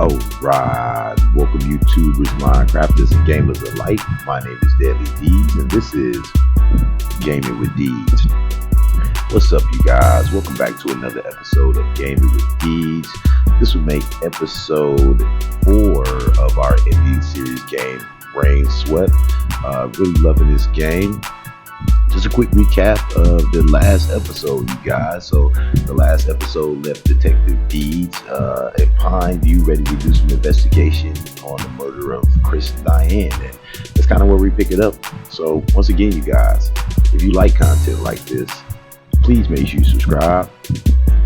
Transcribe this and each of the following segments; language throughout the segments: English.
Alright, welcome YouTubers, Minecrafters, and gamers alike. My name is D33DZ, and this is Gaming with Deeds. What's up, you guys? Welcome back to another episode of Gaming with Deeds. This will make episode 4 of our indie series game, Rainswept. Really loving this game. Just a quick recap of the last episode, you guys. So the last episode left Detective Deeds in Pine View ready to do some investigation on the murder of Chris and Diane, and that's kind of where we pick it up. So once again, you guys, if you like content like this, please make sure you subscribe.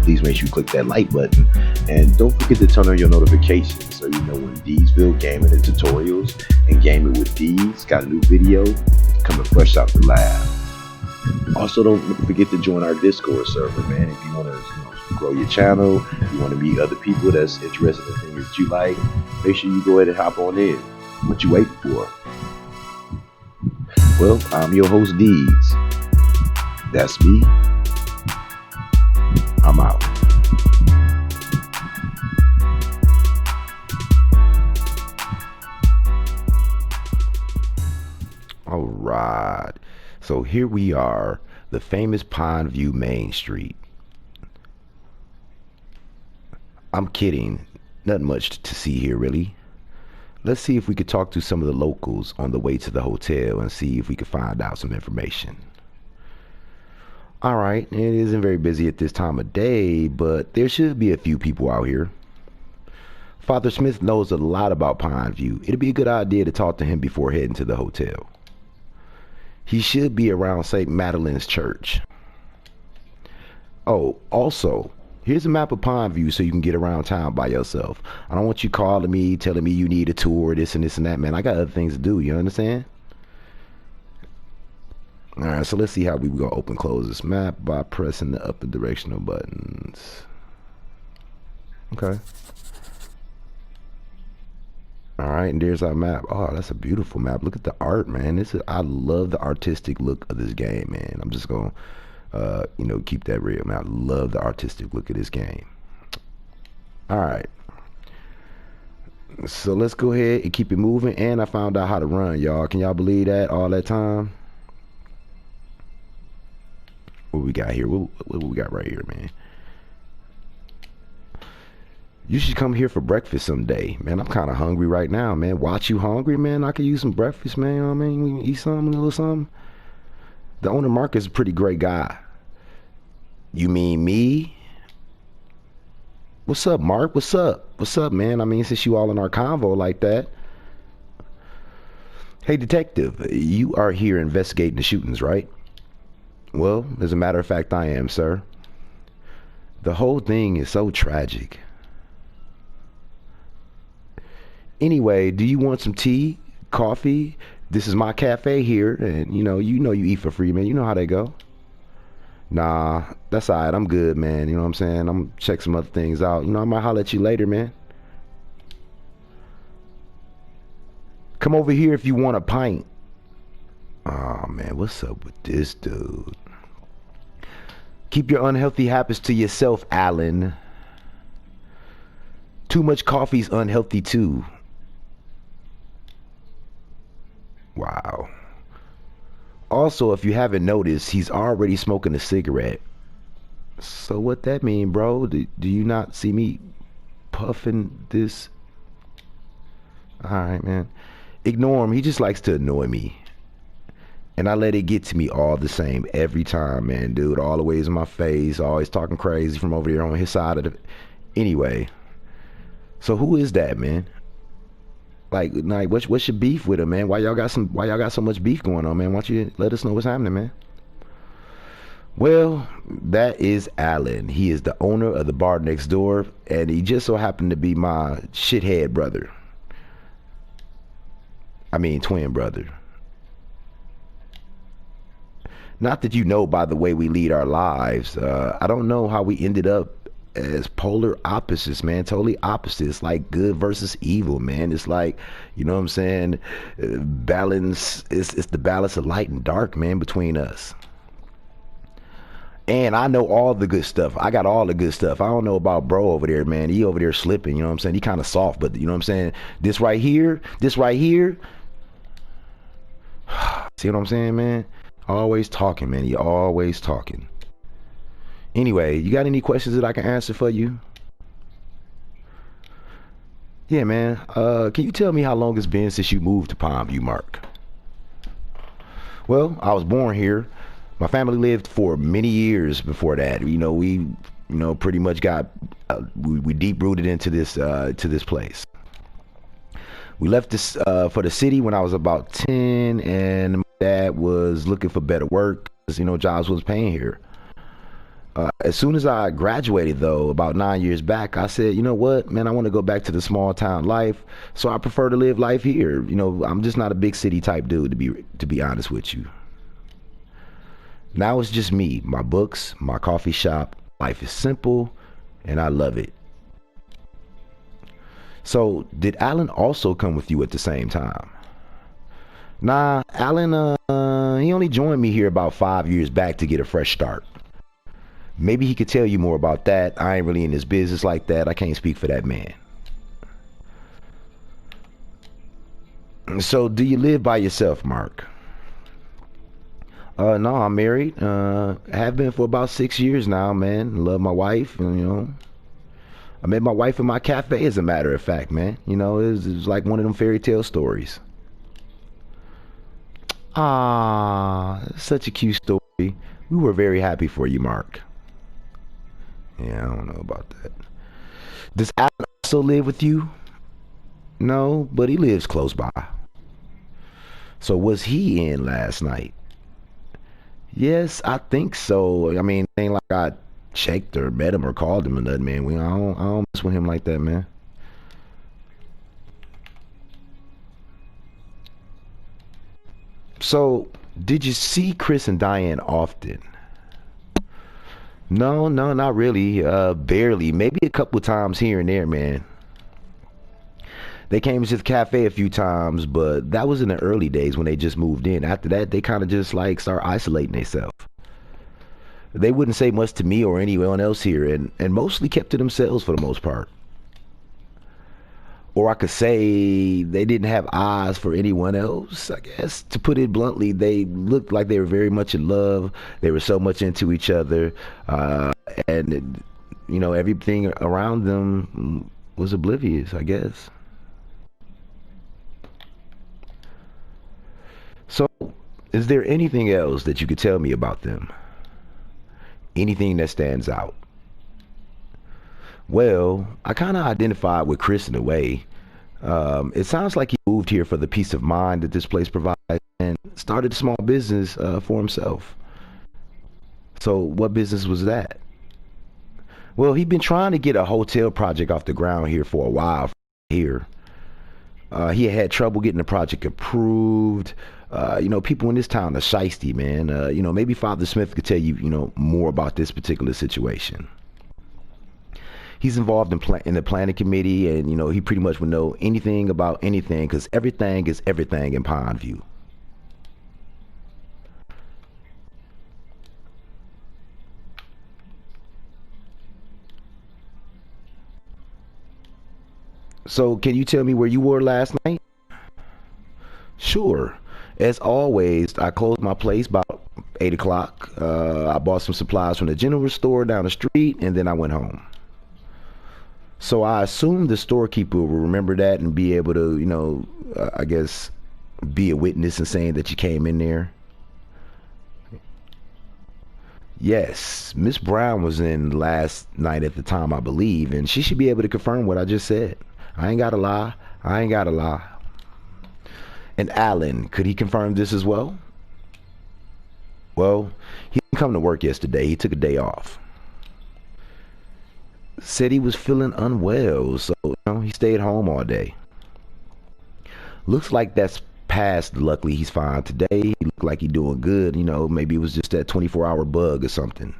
Please make sure you click that like button, and don't forget to turn on your notifications so you know when Deedsville Gaming and Tutorials and Gaming with Deeds got a new video coming fresh out the lab. Also, don't forget to join our Discord server, man. If you want to grow your channel, you want to meet other people that's interested in things that you like, make sure you go ahead and hop on in. What you waiting for? Well, I'm your host, Deeds. That's me. I'm out. All right. So here we are, the famous Pine View Main Street. I'm kidding, not much to see here really. Let's see if we could talk to some of the locals on the way to the hotel and see if we could find out some information. Alright, it isn't very busy at this time of day, but there should be a few people out here. Father Smith knows a lot about Pine View. It'd be a good idea to talk to him before heading to the hotel. He should be around St. Madeleine's church. Oh, also, here's a map of Pine View so you can get around town by yourself. I don't want you calling me, telling me you need a tour, this and that, man. I got other things to do, you understand? Alright, so let's see how we gonna open close this map by pressing the up and directional buttons. Okay. Alright, and there's our map. Oh, that's a beautiful map. Look at the art, man. I love the artistic look of this game, man. I'm just gonna keep that real, man. I love the artistic look of this game. Alright. So let's go ahead and keep it moving. And I found out how to run, y'all. Can y'all believe that? All that time? What we got here? What we got right here, man? You should come here for breakfast someday, man. I'm kind of hungry right now, man. Watch you hungry, man. I could use some breakfast, man. You know what I mean? We can eat something, a little something. The owner, Mark, is a pretty great guy. You mean me? What's up, Mark? What's up? What's up, man? I mean, since you all in our convo like that. Hey, detective, you are here investigating the shootings, right? Well, as a matter of fact, I am, sir. The whole thing is so tragic. Anyway, do you want some tea, coffee? This is my cafe here, and you eat for free, man. You know how they go. Nah, that's alright. I'm good, man. You know what I'm saying? I'm gonna check some other things out. I might holler at you later, man. Come over here if you want a pint. Oh man, what's up with this dude? Keep your unhealthy habits to yourself, Alan. Too much coffee's unhealthy too. Wow. Also, if you haven't noticed, he's already smoking a cigarette. So what that mean, bro? Do you not see me puffing this? Alright, man. Ignore him. He just likes to annoy me. And I let it get to me all the same every time, man, dude. All the ways in my face, always talking crazy from over there on his side of the... Anyway. So who is that, man? Like what's your beef with him, man? Why y'all got so much beef going on, man? Why don't you let us know what's happening, man? Well, that is Alan. He is the owner of the bar next door, and he just so happened to be my shithead brother. I mean, twin brother. Not that you know by the way we lead our lives. I don't know how we ended up as polar opposites, man. Totally opposites, like good versus evil, man. It's like, you know what I'm saying, balance. It's the balance of light and dark, man, between us. And I know all the good stuff. I got all the good stuff. I don't know about bro over there, man. He over there slipping, you know what I'm saying? He kind of soft, but you know what I'm saying? This right here, see what I'm saying, man? Always talking, man. You always talking. Anyway, you got any questions that I can answer for you? Yeah, man. Can you tell me how long it's been since you moved to Palmview, Mark? Well, I was born here. My family lived for many years before that. We pretty much got we deep rooted into this place. We left this for the city when I was about 10, and my dad was looking for better work because jobs was paying here. As soon as I graduated, though, about 9 years back, I said, you know what, man, I want to go back to the small town life. So I prefer to live life here. I'm just not a big city type dude, to be honest with you. Now it's just me, my books, my coffee shop. Life is simple, and I love it. So, did Alan also come with you at the same time? Nah, Alan, he only joined me here about 5 years back to get a fresh start. Maybe he could tell you more about that. I ain't really in his business like that. I can't speak for that man. So, do you live by yourself, Mark? No, I'm married. I have been for about 6 years now, man. Love my wife, and I met my wife in my cafe, as a matter of fact, man. It was like one of them fairy tale stories. Ah, such a cute story. We were very happy for you, Mark. Yeah, I don't know about that. Does Alan also live with you? No, but he lives close by. So was he in last night? Yes, I think so. I mean, it ain't like I checked or met him or called him or nothing, man. I don't mess with him like that, man. So, did you see Chris and Diane often? No, not really. Barely. Maybe a couple times here and there, man. They came to the cafe a few times, but that was in the early days when they just moved in. After that, they kind of just like start isolating themselves. They wouldn't say much to me or anyone else here, and mostly kept to themselves for the most part. Or I could say they didn't have eyes for anyone else, I guess. To put it bluntly, they looked like they were very much in love. They were so much into each other. And everything around them was oblivious, I guess. So, is there anything else that you could tell me about them? Anything that stands out? Well, I kind of identified with Chris in a way. It sounds like he moved here for the peace of mind that this place provides and started a small business for himself. So what business was that? Well, he'd been trying to get a hotel project off the ground here for a while here. He had trouble getting the project approved. People in this town are shiesty, man. Maybe Father Smith could tell you, more about this particular situation. He's involved in the planning committee, and he pretty much would know anything about anything because everything is everything in Pondview. So, can you tell me where you were last night? Sure. As always, I closed my place about 8 o'clock. I bought some supplies from the general store down the street, and then I went home. So I assume the storekeeper will remember that and be able to, I guess, be a witness in saying that you came in there. Yes, Miss Brown was in last night at the time, I believe, and she should be able to confirm what I just said. I ain't gotta lie. I ain't gotta lie. And Alan, could he confirm this as well? Well, he didn't come to work yesterday. He took a day off. Said he was feeling unwell, so he stayed home all day. Looks like that's past. Luckily, he's fine today. He looked like he's doing good. Maybe it was just that 24-hour bug or something.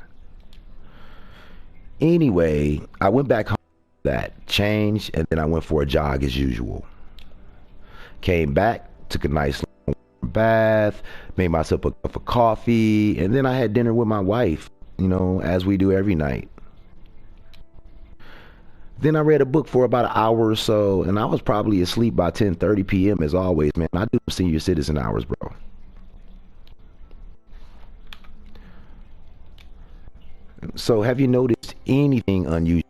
Anyway, I went back home, that changed, and then I went for a jog as usual. Came back, took a nice bath, made myself a cup of coffee, and then I had dinner with my wife. as we do every night. Then I read a book for about an hour or so, and I was probably asleep by 10:30 p.m. as always, man. I do senior citizen hours, bro. So have you noticed anything unusual?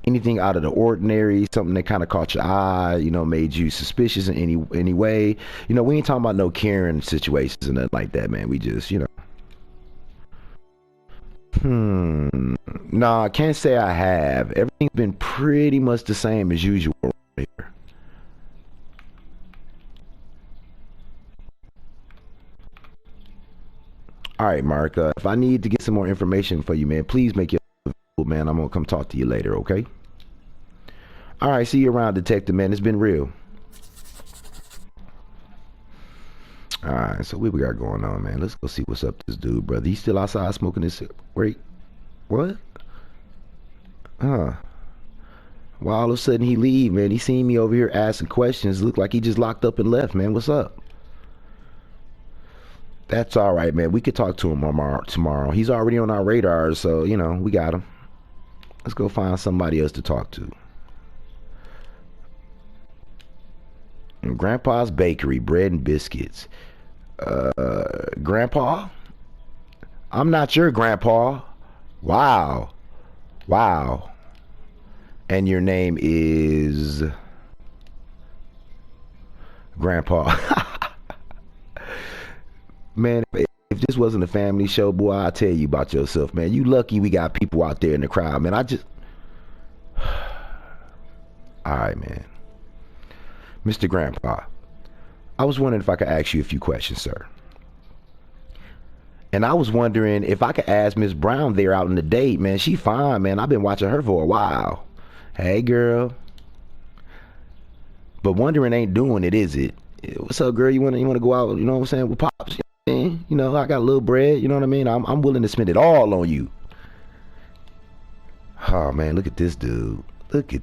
Anything out of the ordinary, something that kind of caught your eye, made you suspicious in any way? We ain't talking about no Karen situations and nothing like that, man. We just, No, I can't say I have. Everything's been pretty much the same as usual here. All right, Mark. If I need to get some more information for you, man, please make it available, man. I'm gonna come talk to you later, okay? All right, see you around, detective, man. It's been real. All right, so what we got going on, man? Let's go see what's up with this dude, brother. He's still outside smoking this. Wait, what? Huh? Well, all of a sudden he leave, man. He seen me over here asking questions. Looked like he just locked up and left, man. What's up? That's all right, man. We could talk to him tomorrow. He's already on our radar, so, we got him. Let's go find somebody else to talk to. Grandpa's Bakery, bread and biscuits. Grandpa? I'm not your grandpa. Wow. And your name is Grandpa. Man, if this wasn't a family show, boy, I'll tell you about yourself, man. You lucky we got people out there in the crowd, man. All right, man. Mr. Grandpa, I was wondering if I could ask you a few questions, sir. And I was wondering if I could ask Miss Brown there out on the date, man. She fine, man. I've been watching her for a while. Hey, girl. But wondering ain't doing it, is it? What's up, girl? You wanna go out, you know what I'm saying, with Pops? I got a little bread, you know what I mean? I'm willing to spend it all on you. Oh, man, look at this dude. Look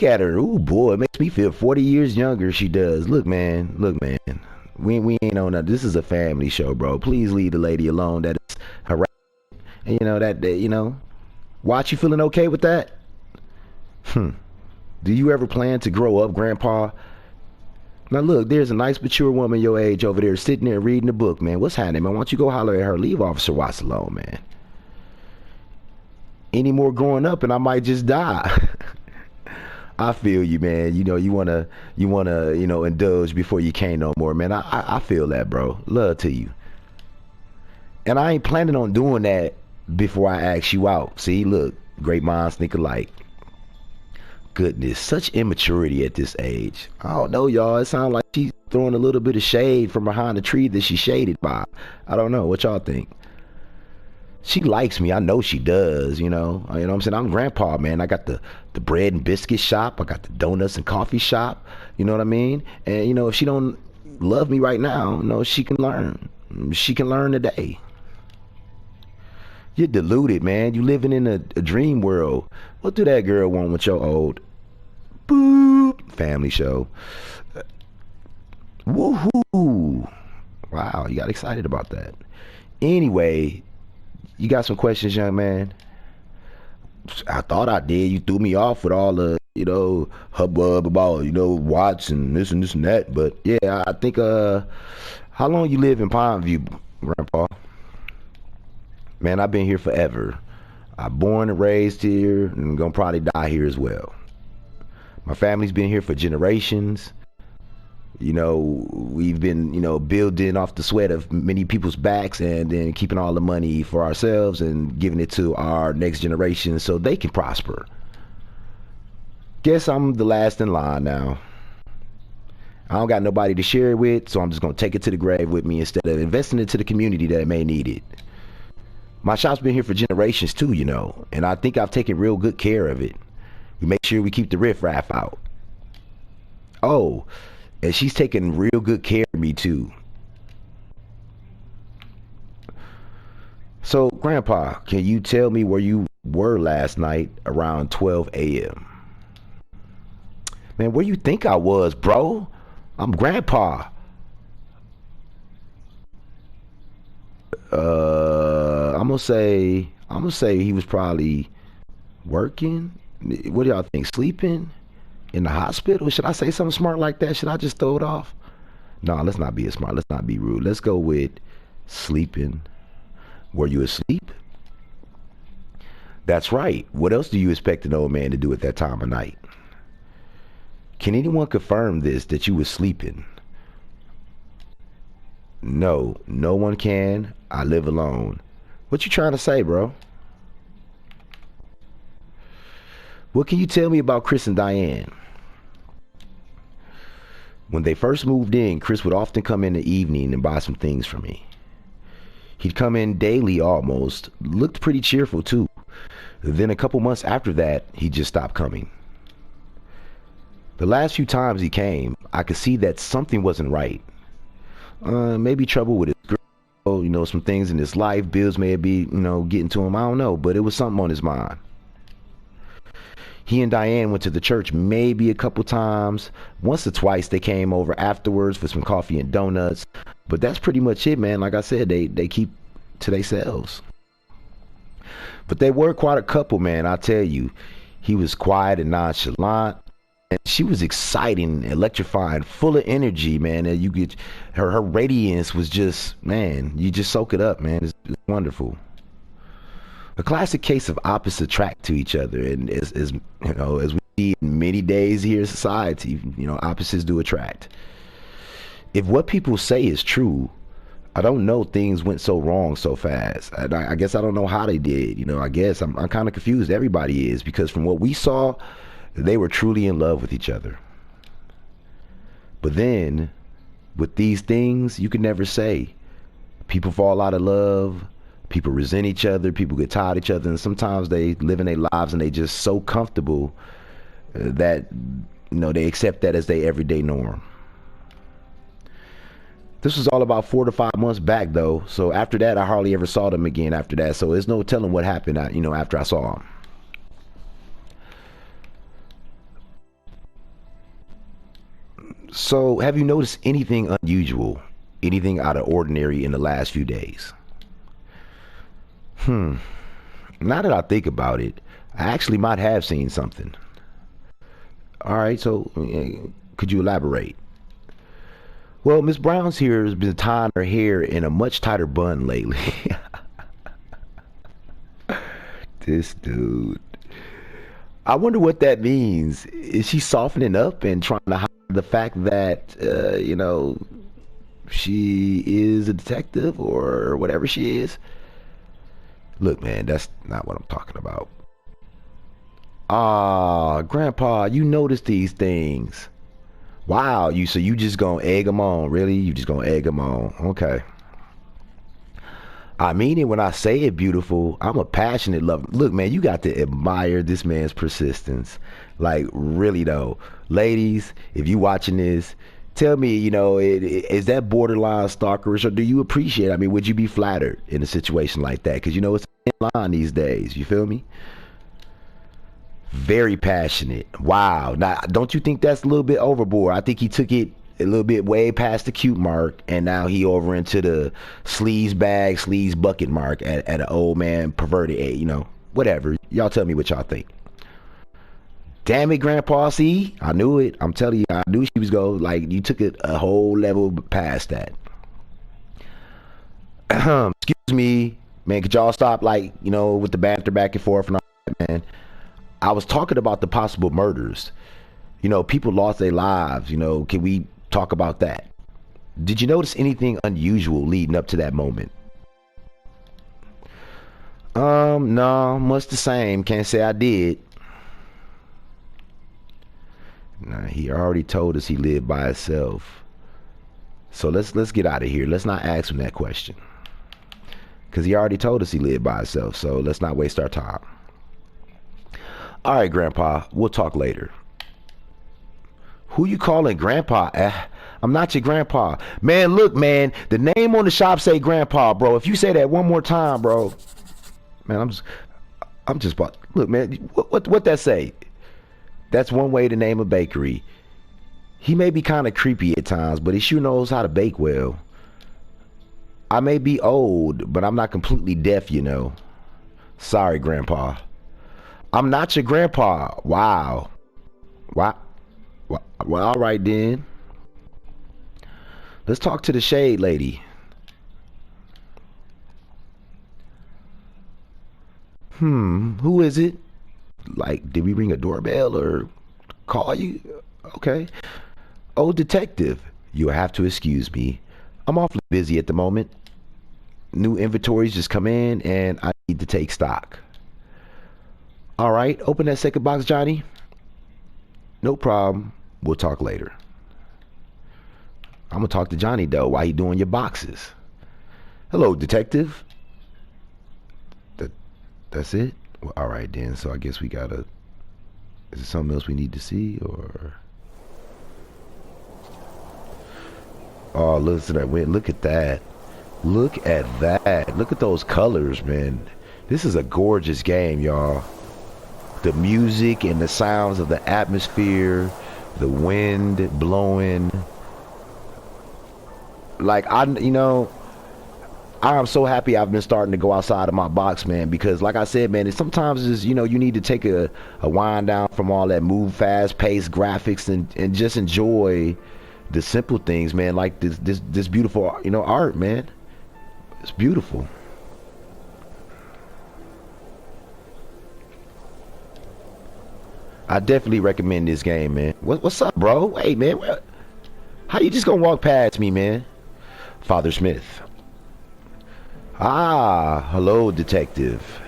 at her. Ooh, boy, it makes me feel 40 years younger. She does. Look, man. We ain't on that. This is a family show, bro. Please leave the lady alone. That is harassment. And watch, you feeling okay with that? Do you ever plan to grow up, Grandpa? Now look, there's a nice mature woman your age over there sitting there reading a book, man. What's happening, man? Why don't you go holler at her? Leave Officer Watts alone, man. Any more growing up and I might just die. I feel you, man. You wanna indulge before you can't no more, man. I feel that, bro. Love to you. And I ain't planning on doing that before I ask you out. See, look, great minds think alike. Goodness, such immaturity at this age. I don't know, y'all. It sounds like she's throwing a little bit of shade from behind the tree that she's shaded by. I don't know. What y'all think? She likes me. I know she does, you know what I'm saying? I'm Grandpa, man. I got the bread and biscuit shop. I got the donuts and coffee shop. You know what I mean? And, if she don't love me right now, she can learn. She can learn today. You're deluded, man. You living in a dream world. What do that girl want with your old boop family show? Woohoo! Wow, you got excited about that. Anyway, you got some questions, young man? I thought I did. You threw me off with all the, hubbub about, Watts and this and that. But yeah, I think, how long you live in Pineview, Grandpa? Man, I've been here forever. I'm born and raised here and gonna probably die here as well. My family's been here for generations. We've been, building off the sweat of many people's backs and then keeping all the money for ourselves and giving it to our next generation so they can prosper. Guess I'm the last in line now. I don't got nobody to share it with, so I'm just gonna take it to the grave with me instead of investing it to the community that may need it. My shop's been here for generations too, and I think I've taken real good care of it. We make sure we keep the riffraff out. Oh, and she's taking real good care of me too. So, Grandpa, can you tell me where you were last night around 12 a.m.? Man, where you think I was, bro? I'm Grandpa. I'm gonna say he was probably working. What do y'all think? Sleeping in the hospital? Should I say something smart like that? Should I just throw it off? No, let's not be as smart. Let's not be rude. Let's go with sleeping. Were you asleep? That's right. What else do you expect an old man to do at that time of night? Can anyone confirm this, that you were sleeping? No, no one can. I live alone. What you trying to say, bro? What can you tell me about Chris and Diane? When they first moved in, Chris would often come in the evening and buy some things for me. He'd come in daily almost, looked pretty cheerful too. Then a couple months after that, he just stopped coming. The last few times he came, I could see that something wasn't right. Maybe trouble with his girl, some things in his life, bills may be, getting to him, I don't know, but it was something on his mind. He and Diane went to the church maybe a couple times. Once or twice they came over afterwards for some coffee and donuts. But that's pretty much it, man. Like I said, they keep to themselves. But they were quite a couple, man. I tell you, he was quiet and nonchalant. And she was exciting, electrifying, full of energy, man. And you get her radiance was just, man, you just soak it up, man. It's wonderful. A classic case of opposites attract to each other, and as we see in many days here in society, opposites do attract. If what people say is true, I don't know things went so wrong so fast. I guess I don't know how they did. I guess I'm kind of confused. Everybody is, because from what we saw, they were truly in love with each other. But then, with these things, you can never say. People fall out of love. People resent each other. People get tired of each other. And sometimes they live in their lives and they just so comfortable that, they accept that as their everyday norm. This was all about 4 to 5 months back, though. So after that, I hardly ever saw them again after that. So there's no telling what happened, after I saw them. So have you noticed anything unusual, anything out of ordinary in the last few days? Now that I think about it, I actually might have seen something. All right, so could you elaborate? Well, Miss Brown's here has been tying her hair in a much tighter bun lately. This dude. I wonder what that means. Is she softening up and trying to hide the fact that, she is a detective or whatever she is? Look, man, that's not what I'm talking about. Grandpa, you notice these things. Wow, so you just gonna egg them on, really? You just gonna egg them on. Okay. I mean it when I say it, beautiful. I'm a passionate lover. Look, man, you got to admire this man's persistence. Like, really, though. Ladies, if you watching this, tell me, is that borderline stalkerish, or do you appreciate it? I mean, would you be flattered in a situation like that? Because, it's in line these days. You feel me? Very passionate. Wow. Now, don't you think that's a little bit overboard? I think he took it a little bit way past the cute mark, and now he over into the sleaze bucket mark at an old man perverted age, whatever. Y'all tell me what y'all think. Damn it, Grandpa, see? I knew it. I'm telling you, I knew she was going, you took it a whole level past that. Excuse me, man, could y'all stop, with the banter back and forth and all that, man? I was talking about the possible murders. People lost their lives, can we talk about that? Did you notice anything unusual leading up to that moment? No, much the same. Can't say I did. Nah, he already told us he lived by himself. So let's get out of here. Let's not ask him that question. Because he already told us he lived by himself. So let's not waste our time. All right, Grandpa, we'll talk later. Who you calling Grandpa? I'm not your grandpa. Man, look, man, the name on the shop say Grandpa, bro. If you say that one more time, bro, man, I'm just about, look, man, what that say? That's one way to name a bakery. He may be kind of creepy at times, but he sure knows how to bake well. I may be old, but I'm not completely deaf, you know. Sorry, Grandpa. I'm not your grandpa. Wow. Wow. Well, all right then. Let's talk to the shade lady. Who is it? Like, did we ring a doorbell or call you? Okay. Oh, detective, you'll have to excuse me. I'm awfully busy at the moment. New inventories just come in and I need to take stock. All right, open that second box, Johnny. No problem. We'll talk later. I'm gonna talk to Johnny though while he doing your boxes. Hello, detective. That's it? Well, all right then. So I guess we gotta. Is there something else we need to see or? Oh, listen to that wind. Look at that. Look at that. Look at those colors, man. This is a gorgeous game, y'all. The music and the sounds of the atmosphere, the wind blowing. Like, I'm so happy I've been starting to go outside of my box, man, because like I said, man, sometimes is you need to take a wind down from all that move fast paced graphics and just enjoy the simple things, man, like this beautiful art, man. It's beautiful. I definitely recommend this game, man. What's up, bro? Hey, man, how you just gonna walk past me, man? Father Smith. Ah, hello, Detective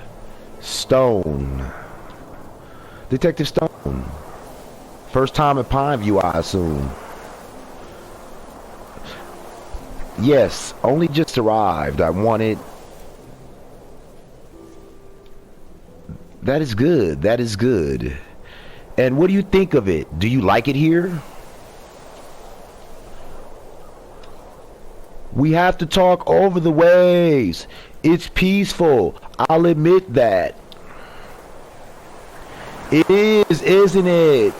Stone. Detective Stone. First time at Pineview, I assume. Yes, only just arrived. I wanted... That is good. That is good. And what do you think of it? Do you like it here? We have to talk over the waves. It's peaceful. I'll admit that. It is, isn't it?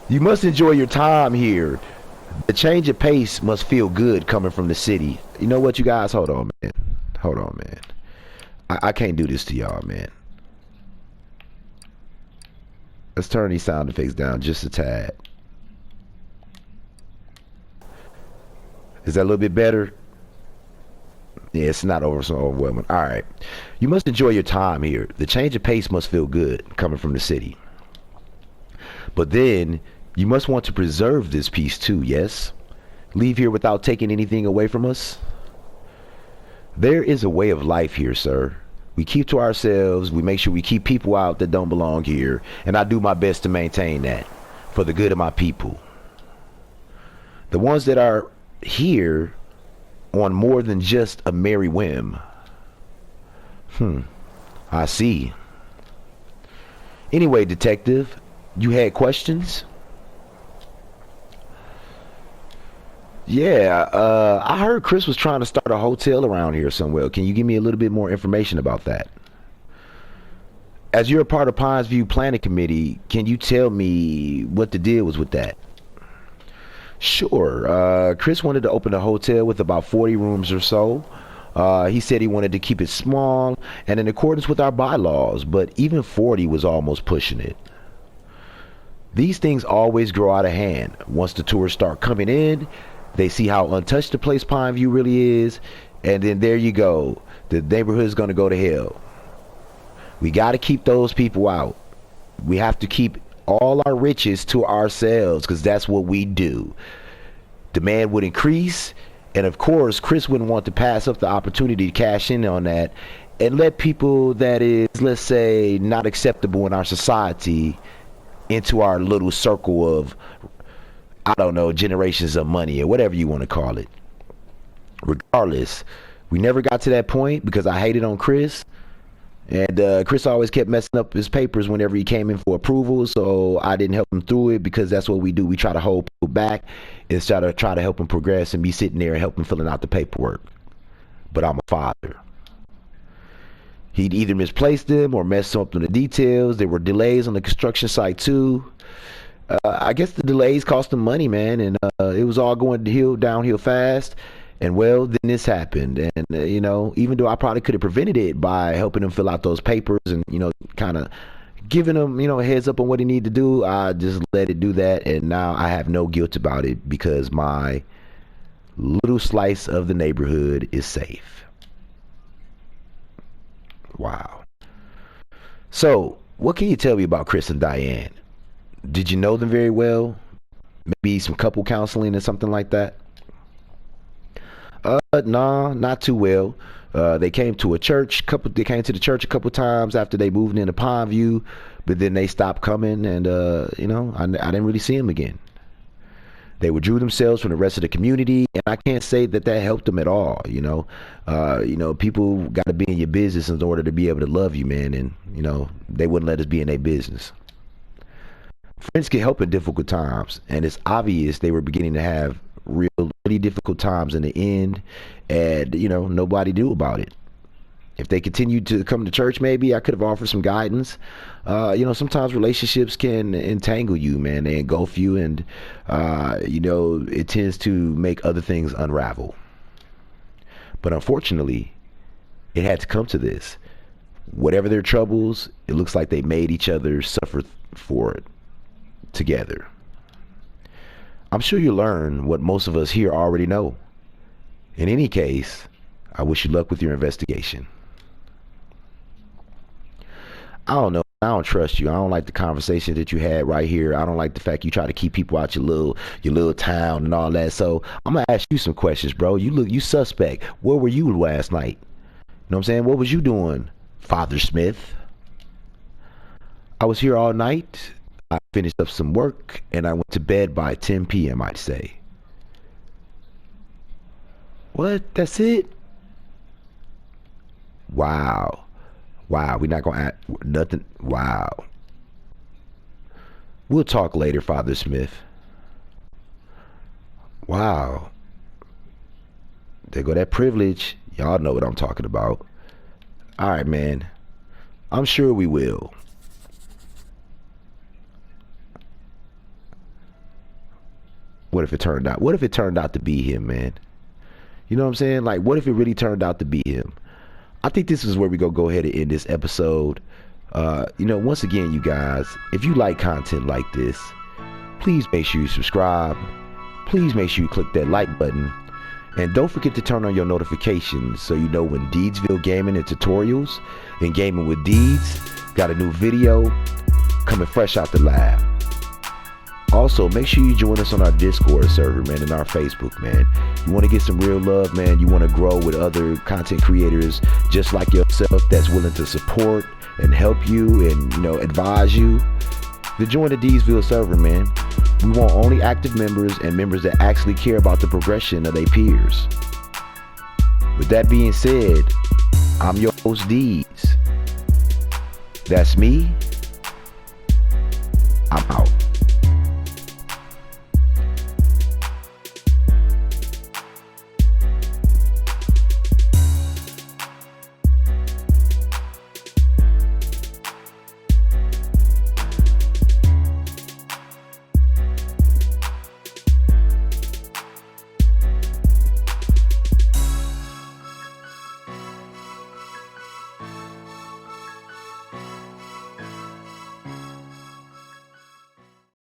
You must enjoy your time here. The change of pace must feel good coming from the city. You know what, you guys? Hold on, man. Hold on, man. I can't do this to y'all, man. Let's turn these sound effects down just a tad. Is that a little bit better? Yeah, it's not so overwhelming. All right. You must enjoy your time here. The change of pace must feel good coming from the city. But then, you must want to preserve this peace too, yes? Leave here without taking anything away from us? There is a way of life here, sir. We keep to ourselves. We make sure we keep people out that don't belong here. And I do my best to maintain that for the good of my people. The ones that are here on more than just a merry whim. I see. Anyway, detective, you had questions? Yeah, I heard Chris was trying to start a hotel around here somewhere. Can you give me a little bit more information about that? As you're a part of Pines View Planning Committee, can you tell me what the deal was with that? Sure. Chris wanted to open a hotel with about 40 rooms or so. He said he wanted to keep it small and in accordance with our bylaws, but even 40 was almost pushing it. These things always grow out of hand. Once the tourists start coming in, they see how untouched the place Pineview really is, and then there you go. The neighborhood's going to go to hell. We got to keep those people out. We have to keep all our riches to ourselves because that's what we do. Demand would increase, and of course, Chris wouldn't want to pass up the opportunity to cash in on that and let people that is, let's say, not acceptable in our society into our little circle of, I don't know, generations of money or whatever you want to call it. Regardless, we never got to that point because I hated on Chris. And Chris always kept messing up his papers whenever he came in for approval, so I didn't help him through it because that's what we do. We try to hold people back instead of try to help him progress and be sitting there and help him filling out the paperwork. But I'm a father. He'd either misplaced them or messed up on the details. There were delays on the construction site too. I guess the delays cost him money, man, and it was all going downhill fast. And well, then this happened, and even though I probably could have prevented it by helping him fill out those papers and kind of giving him a heads up on what he needed to do, I just let it do that, and now I have no guilt about it because my little slice of the neighborhood is safe. Wow. So, what can you tell me about Chris and Diane? Did you know them very well? Maybe some couple counseling or something like that? Nah, not too well. They came to a church. They came to the church a couple times after they moved into Pondview, but then they stopped coming, and I didn't really see them again. They withdrew themselves from the rest of the community, and I can't say that helped them at all. People got to be in your business in order to be able to love you, man, and they wouldn't let us be in their business. Friends can help in difficult times, and it's obvious they were beginning to have really difficult times in the end, and nobody knew about it. If they continued to come to church, maybe I could have offered some guidance. Sometimes relationships can entangle you, man. They engulf you, and it tends to make other things unravel. But unfortunately, it had to come to this. Whatever their troubles, it looks like they made each other suffer for it together. I'm sure you'll learn what most of us here already know. In any case, I wish you luck with your investigation. I don't know. I don't trust you. I don't like the conversation that you had right here. I don't like the fact you try to keep people out your little town and all that. So I'm gonna ask you some questions, bro. You suspect. Where were you last night? You know what I'm saying? What was you doing, Father Smith? I was here all night. I finished up some work and I went to bed by 10 p.m. I'd say. What? That's it? Wow. We're not going to add nothing. Wow. We'll talk later, Father Smith. Wow. There go that privilege. Y'all know what I'm talking about. All right, man. I'm sure we will. What if it turned out to be him, man? You know what I'm saying? Like, what if it really turned out to be him? I think this is where we go ahead and end this episode. Once again, you guys, if you like content like this, please make sure you subscribe. Please make sure you click that like button. And don't forget to turn on your notifications so you know when Deedsville Gaming and Tutorials and Gaming with Deeds got a new video coming fresh out the lab. Also, make sure you join us on our Discord server, man, and our Facebook, man. You want to get some real love, man. You want to grow with other content creators just like yourself that's willing to support and help you and, advise you. To join the Deedsville server, man. We want only active members and members that actually care about the progression of their peers. With that being said, I'm your host, Deeds. That's me. I'm out.